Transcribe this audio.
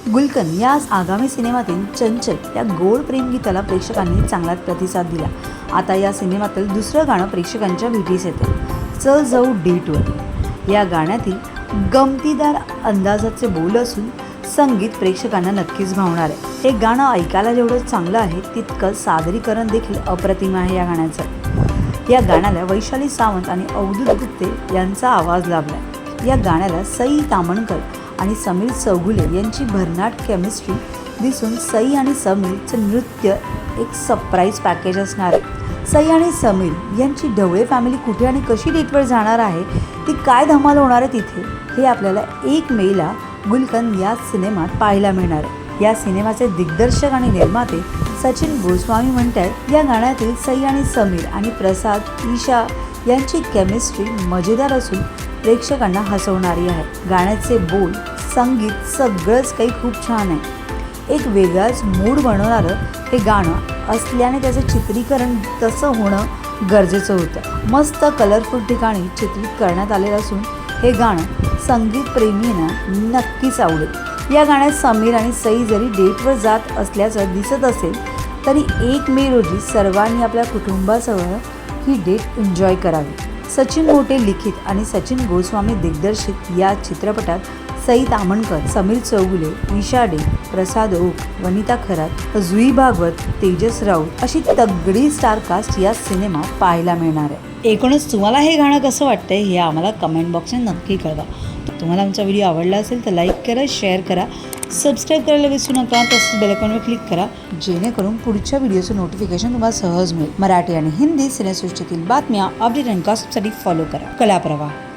गुलकंद या आगामी सिनेमातील चंचल या गोड प्रेमगीताला प्रेक्षकांनी चांगलाच प्रतिसाद दिला। आता या सिनेमातील दुसरं गाणं प्रेक्षकांच्या भेटीस येतं, चल जाऊ डेटवर। या गाण्यातील गमतीदार अंदाजाचे बोल असून संगीत प्रेक्षकांना नक्कीच भावणार आहे। हे गाणं ऐकायला जेवढं चांगलं आहे तितकंच सादरीकरण देखील अप्रतिम आहे या गाण्याचं। या गाण्याला वैशाली सावंत आणि अवधूत गुप्ते यांचा आवाज लाभला। या गाण्याला सई तामणकर आणि समीर चौगुले यांची भरनाट केमिस्ट्री दिसून सई आणि समीरचं नृत्य एक सरप्राईज पॅकेज असणार आहे। सई आणि समीर यांची ढवळे फॅमिली कुठे आणि कशी डेटवर जाणार आहे, ती काय धमाल होणार आहे तिथे, हे आपल्याला 1 मेला गुलकंद या सिनेमात पाहायला मिळणार आहे। या सिनेमाचे दिग्दर्शक आणि निर्माते सचिन गोस्वामी म्हणतात, या गाण्यातील सई आणि समीर आणि प्रसाद ईशा यांची केमिस्ट्री मजेदार असून प्रेक्षकांना हसवणारी आहे। गाण्याचे बोल, संगीत सगळंच काही खूप छान आहे। एक वेगळाच मूड बनवणारं हे गाणं असल्याने त्याचं चित्रीकरण तसं होणं गरजेचं होतं। मस्त कलरफुल ठिकाणी चित्रित करण्यात आलेलं असून हे गाणं संगीतप्रेमींना नक्कीच आवडेल। या गाण्यात समीर आणि सई जरी डेटवर जात असल्याचं दिसत असेल तरी 1 मे रोजी सर्वांनी आपल्या कुटुंबासह ही डेट एन्जॉय करावी। सचिन मोटे लिखित आणि सचिन गोस्वामी दिग्दर्शित या चित्रपटात सई तामणकर, समीर चौगुले, ईशा डे, प्रसाद ओक, वनिता खरात, जुई भागवत, तेजस राऊत अशी तगडी स्टारकास्ट या सिनेमात पाहायला मिळणार आहे। एकूणच तुम्हाला हे गाणं कसं वाटतंय हे आम्हाला कमेंट बॉक्समध्ये नक्की कळवा। तुम्हाला आमचा व्हिडिओ आवडला असेल तर लाईक करा, शेअर करा, सबस्क्राईब करायला विसरू नका, तसंच बेल आयकॉनवर क्लिक करा जेणेकरून पुढच्या व्हिडिओचं नोटिफिकेशन तुम्हाला सहज मिळेल। मराठी आणि हिंदी सिनेसृष्टीतील बातम्या, अपडेट आणि गॉसिपसाठी फॉलो करा कला प्रवाह।